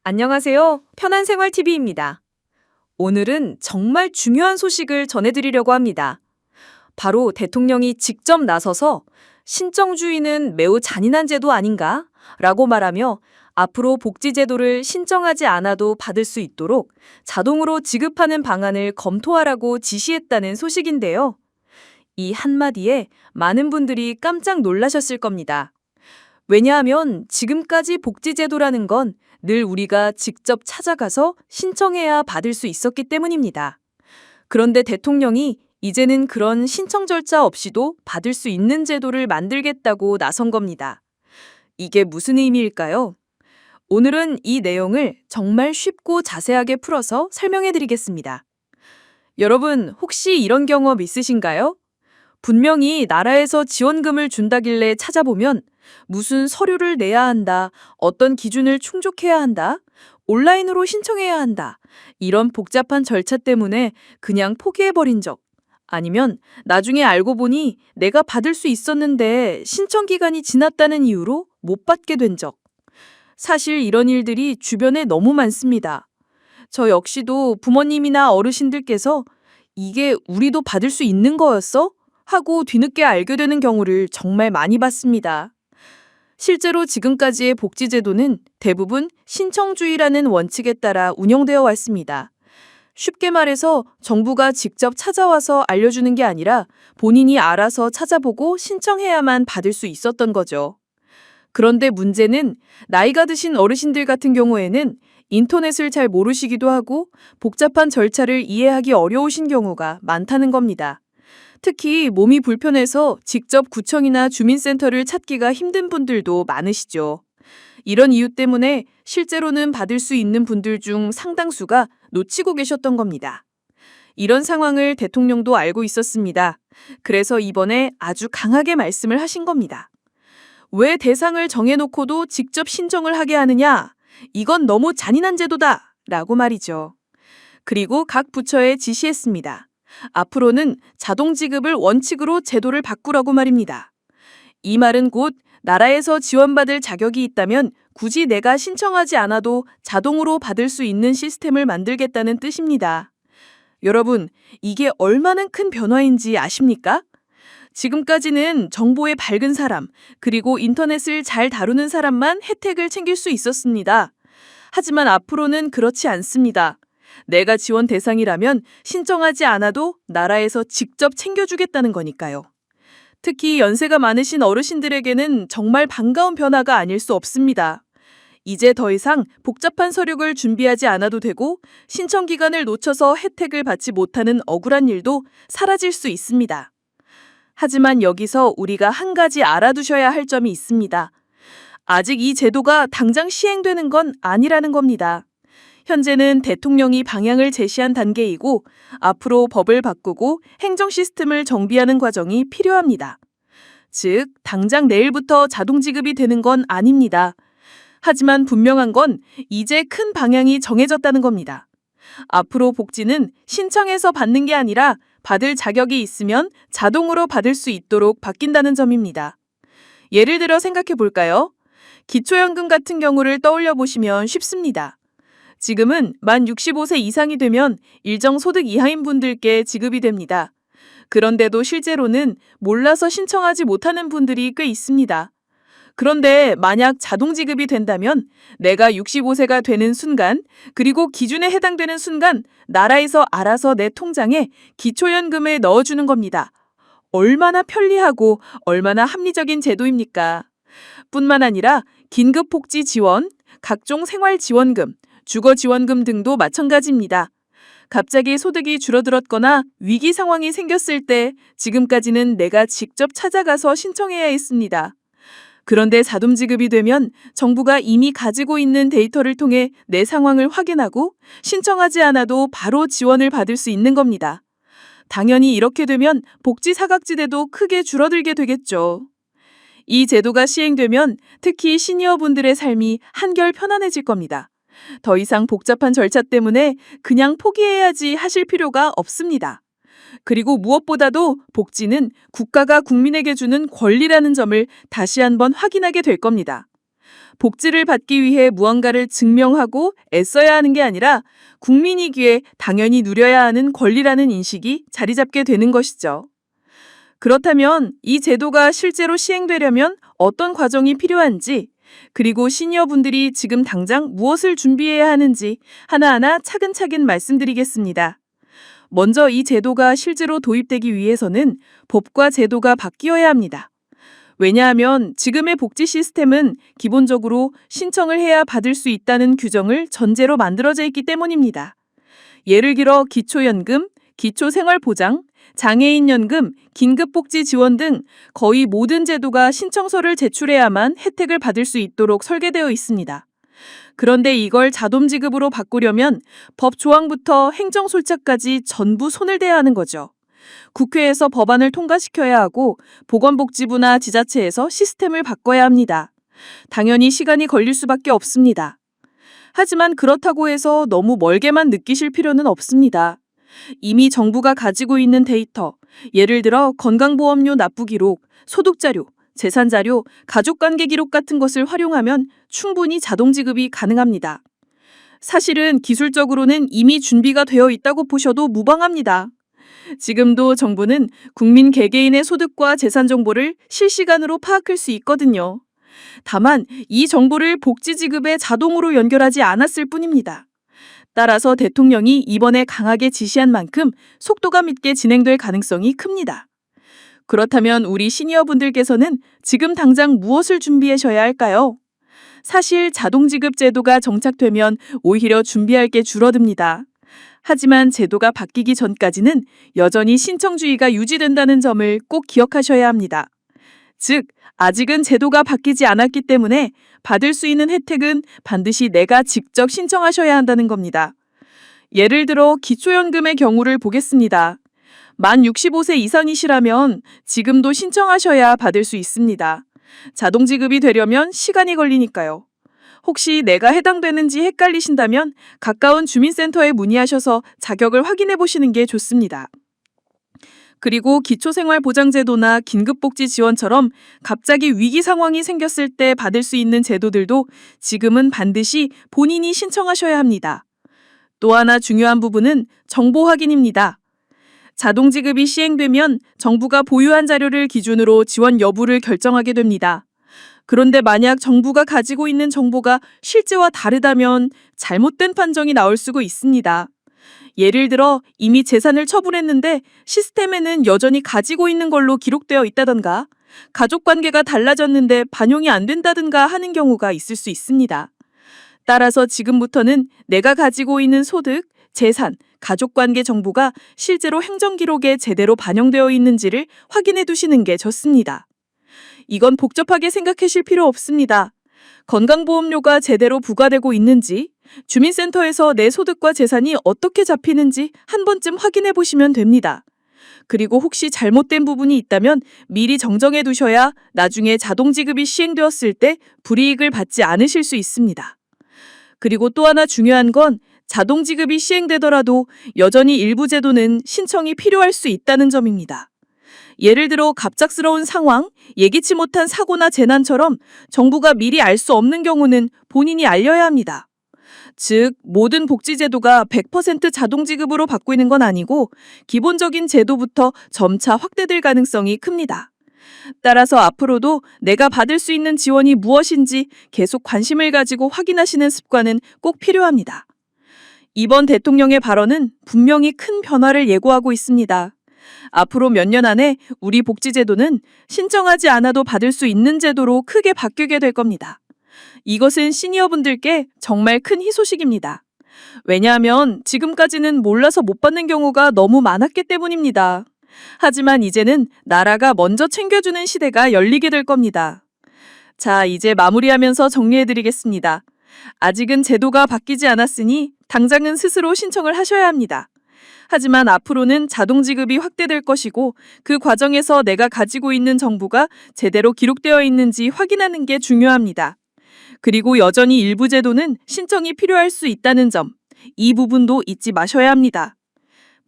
안녕하세요. 편한생활TV입니다. 오늘은 정말 중요한 소식을 전해드리려고 합니다. 바로 대통령이 직접 나서서 신청주의는 매우 잔인한 제도 아닌가? 라고 말하며 앞으로 복지제도를 신청하지 않아도 받을 수 있도록 자동으로 지급하는 방안을 검토하라고 지시했다는 소식인데요. 이 한마디에 많은 분들이 깜짝 놀라셨을 겁니다. 왜냐하면 지금까지 복지제도라는 건 늘 우리가 직접 찾아가서 신청해야 받을 수 있었기 때문입니다. 그런데 대통령이 이제는 그런 신청 절차 없이도 받을 수 있는 제도를 만들겠다고 나선 겁니다. 이게 무슨 의미일까요? 오늘은 이 내용을 정말 쉽고 자세하게 풀어서 설명해 드리겠습니다. 여러분, 혹시 이런 경험 있으신가요? 분명히 나라에서 지원금을 준다길래 찾아보면 무슨 서류를 내야 한다, 어떤 기준을 충족해야 한다, 온라인으로 신청해야 한다, 이런 복잡한 절차 때문에 그냥 포기해버린 적, 아니면 나중에 알고 보니 내가 받을 수 있었는데 신청 기간이 지났다는 이유로 못 받게 된 적. 사실 이런 일들이 주변에 너무 많습니다. 저 역시도 부모님이나 어르신들께서 이게 우리도 받을 수 있는 거였어? 하고 뒤늦게 알게 되는 경우를 정말 많이 봤습니다. 실제로 지금까지의 복지제도는 대부분 신청주의라는 원칙에 따라 운영되어 왔습니다. 쉽게 말해서 정부가 직접 찾아와서 알려주는 게 아니라 본인이 알아서 찾아보고 신청해야만 받을 수 있었던 거죠. 그런데 문제는 나이가 드신 어르신들 같은 경우에는 인터넷을 잘 모르시기도 하고 복잡한 절차를 이해하기 어려우신 경우가 많다는 겁니다. 특히 몸이 불편해서 직접 구청이나 주민센터를 찾기가 힘든 분들도 많으시죠. 이런 이유 때문에 실제로는 받을 수 있는 분들 중 상당수가 놓치고 계셨던 겁니다. 이런 상황을 대통령도 알고 있었습니다. 그래서 이번에 아주 강하게 말씀을 하신 겁니다. 왜 대상을 정해놓고도 직접 신청을 하게 하느냐? 이건 너무 잔인한 제도다! 라고 말이죠. 그리고 각 부처에 지시했습니다. 앞으로는 자동 지급을 원칙으로 제도를 바꾸라고 말입니다. 이 말은 곧 나라에서 지원받을 자격이 있다면 굳이 내가 신청하지 않아도 자동으로 받을 수 있는 시스템을 만들겠다는 뜻입니다. 여러분, 이게 얼마나 큰 변화인지 아십니까? 지금까지는 정보에 밝은 사람, 그리고 인터넷을 잘 다루는 사람만 혜택을 챙길 수 있었습니다. 하지만 앞으로는 그렇지 않습니다. 내가 지원 대상이라면 신청하지 않아도 나라에서 직접 챙겨주겠다는 거니까요. 특히 연세가 많으신 어르신들에게는 정말 반가운 변화가 아닐 수 없습니다. 이제 더 이상 복잡한 서류를 준비하지 않아도 되고 신청 기간을 놓쳐서 혜택을 받지 못하는 억울한 일도 사라질 수 있습니다. 하지만 여기서 우리가 한 가지 알아두셔야 할 점이 있습니다. 아직 이 제도가 당장 시행되는 건 아니라는 겁니다. 현재는 대통령이 방향을 제시한 단계이고 앞으로 법을 바꾸고 행정 시스템을 정비하는 과정이 필요합니다. 즉, 당장 내일부터 자동 지급이 되는 건 아닙니다. 하지만 분명한 건 이제 큰 방향이 정해졌다는 겁니다. 앞으로 복지는 신청해서 받는 게 아니라 받을 자격이 있으면 자동으로 받을 수 있도록 바뀐다는 점입니다. 예를 들어 생각해 볼까요? 기초연금 같은 경우를 떠올려 보시면 쉽습니다. 지금은 만 65세 이상이 되면 일정 소득 이하인 분들께 지급이 됩니다. 그런데도 실제로는 몰라서 신청하지 못하는 분들이 꽤 있습니다. 그런데 만약 자동 지급이 된다면 내가 65세가 되는 순간, 그리고 기준에 해당되는 순간 나라에서 알아서 내 통장에 기초연금을 넣어주는 겁니다. 얼마나 편리하고 얼마나 합리적인 제도입니까? 뿐만 아니라 긴급복지 지원, 각종 생활지원금, 주거지원금 등도 마찬가지입니다. 갑자기 소득이 줄어들었거나 위기 상황이 생겼을 때 지금까지는 내가 직접 찾아가서 신청해야 했습니다. 그런데 자동 지급이 되면 정부가 이미 가지고 있는 데이터를 통해 내 상황을 확인하고 신청하지 않아도 바로 지원을 받을 수 있는 겁니다. 당연히 이렇게 되면 복지 사각지대도 크게 줄어들게 되겠죠. 이 제도가 시행되면 특히 시니어분들의 삶이 한결 편안해질 겁니다. 더 이상 복잡한 절차 때문에 그냥 포기해야지 하실 필요가 없습니다. 그리고 무엇보다도 복지는 국가가 국민에게 주는 권리라는 점을 다시 한번 확인하게 될 겁니다. 복지를 받기 위해 무언가를 증명하고 애써야 하는 게 아니라 국민이기에 당연히 누려야 하는 권리라는 인식이 자리 잡게 되는 것이죠. 그렇다면 이 제도가 실제로 시행되려면 어떤 과정이 필요한지, 그리고 시니어분들이 지금 당장 무엇을 준비해야 하는지 하나하나 차근차근 말씀드리겠습니다. 먼저 이 제도가 실제로 도입되기 위해서는 법과 제도가 바뀌어야 합니다. 왜냐하면 지금의 복지 시스템은 기본적으로 신청을 해야 받을 수 있다는 규정을 전제로 만들어져 있기 때문입니다. 예를 들어 기초연금, 기초생활보장, 장애인연금, 긴급복지 지원 등 거의 모든 제도가 신청서를 제출해야만 혜택을 받을 수 있도록 설계되어 있습니다. 그런데 이걸 자동 지급으로 바꾸려면 법 조항부터 행정솔자까지 전부 손을 대야 하는 거죠. 국회에서 법안을 통과시켜야 하고 보건복지부나 지자체에서 시스템을 바꿔야 합니다. 당연히 시간이 걸릴 수밖에 없습니다. 하지만 그렇다고 해서 너무 멀게만 느끼실 필요는 없습니다. 이미 정부가 가지고 있는 데이터, 예를 들어 건강보험료 납부 기록, 소득자료, 재산자료, 가족관계 기록 같은 것을 활용하면 충분히 자동 지급이 가능합니다. 사실은 기술적으로는 이미 준비가 되어 있다고 보셔도 무방합니다. 지금도 정부는 국민 개개인의 소득과 재산 정보를 실시간으로 파악할 수 있거든요. 다만 이 정보를 복지 지급에 자동으로 연결하지 않았을 뿐입니다. 따라서 대통령이 이번에 강하게 지시한 만큼 속도감 있게 진행될 가능성이 큽니다. 그렇다면 우리 시니어분들께서는 지금 당장 무엇을 준비하셔야 할까요? 사실 자동지급 제도가 정착되면 오히려 준비할 게 줄어듭니다. 하지만 제도가 바뀌기 전까지는 여전히 신청주의가 유지된다는 점을 꼭 기억하셔야 합니다. 즉, 아직은 제도가 바뀌지 않았기 때문에 받을 수 있는 혜택은 반드시 내가 직접 신청하셔야 한다는 겁니다. 예를 들어 기초연금의 경우를 보겠습니다. 만 65세 이상이시라면 지금도 신청하셔야 받을 수 있습니다. 자동 지급이 되려면 시간이 걸리니까요. 혹시 내가 해당되는지 헷갈리신다면 가까운 주민센터에 문의하셔서 자격을 확인해 보시는 게 좋습니다. 그리고 기초생활보장제도나 긴급복지 지원처럼 갑자기 위기 상황이 생겼을 때 받을 수 있는 제도들도 지금은 반드시 본인이 신청하셔야 합니다. 또 하나 중요한 부분은 정보 확인입니다. 자동 지급이 시행되면 정부가 보유한 자료를 기준으로 지원 여부를 결정하게 됩니다. 그런데 만약 정부가 가지고 있는 정보가 실제와 다르다면 잘못된 판정이 나올 수가 있습니다. 예를 들어 이미 재산을 처분했는데 시스템에는 여전히 가지고 있는 걸로 기록되어 있다던가, 가족관계가 달라졌는데 반영이 안 된다든가 하는 경우가 있을 수 있습니다. 따라서 지금부터는 내가 가지고 있는 소득, 재산, 가족관계 정보가 실제로 행정기록에 제대로 반영되어 있는지를 확인해 두시는 게 좋습니다. 이건 복잡하게 생각하실 필요 없습니다. 건강보험료가 제대로 부과되고 있는지, 주민센터에서 내 소득과 재산이 어떻게 잡히는지 한 번쯤 확인해 보시면 됩니다. 그리고 혹시 잘못된 부분이 있다면 미리 정정해 두셔야 나중에 자동지급이 시행되었을 때 불이익을 받지 않으실 수 있습니다. 그리고 또 하나 중요한 건 자동지급이 시행되더라도 여전히 일부 제도는 신청이 필요할 수 있다는 점입니다. 예를 들어 갑작스러운 상황, 예기치 못한 사고나 재난처럼 정부가 미리 알 수 없는 경우는 본인이 알려야 합니다. 즉, 모든 복지제도가 100% 자동지급으로 바뀌는 건 아니고 기본적인 제도부터 점차 확대될 가능성이 큽니다. 따라서 앞으로도 내가 받을 수 있는 지원이 무엇인지 계속 관심을 가지고 확인하시는 습관은 꼭 필요합니다. 이번 대통령의 발언은 분명히 큰 변화를 예고하고 있습니다. 앞으로 몇 년 안에 우리 복지제도는 신청하지 않아도 받을 수 있는 제도로 크게 바뀌게 될 겁니다. 이것은 시니어분들께 정말 큰 희소식입니다. 왜냐하면 지금까지는 몰라서 못 받는 경우가 너무 많았기 때문입니다. 하지만 이제는 나라가 먼저 챙겨주는 시대가 열리게 될 겁니다. 자, 이제 마무리하면서 정리해드리겠습니다. 아직은 제도가 바뀌지 않았으니 당장은 스스로 신청을 하셔야 합니다. 하지만 앞으로는 자동지급이 확대될 것이고 그 과정에서 내가 가지고 있는 정보가 제대로 기록되어 있는지 확인하는 게 중요합니다. 그리고 여전히 일부 제도는 신청이 필요할 수 있다는 점, 이 부분도 잊지 마셔야 합니다.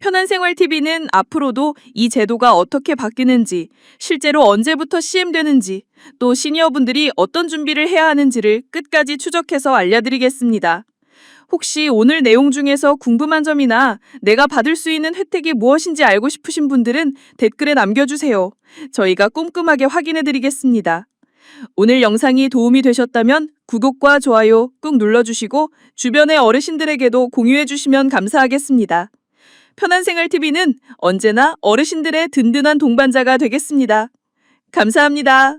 편한생활TV는 앞으로도 이 제도가 어떻게 바뀌는지, 실제로 언제부터 시행되는지, 또 시니어분들이 어떤 준비를 해야 하는지를 끝까지 추적해서 알려드리겠습니다. 혹시 오늘 내용 중에서 궁금한 점이나 내가 받을 수 있는 혜택이 무엇인지 알고 싶으신 분들은 댓글에 남겨주세요. 저희가 꼼꼼하게 확인해드리겠습니다. 오늘 영상이 도움이 되셨다면 구독과 좋아요 꾹 눌러주시고 주변의 어르신들에게도 공유해주시면 감사하겠습니다. 편한생활TV는 언제나 어르신들의 든든한 동반자가 되겠습니다. 감사합니다.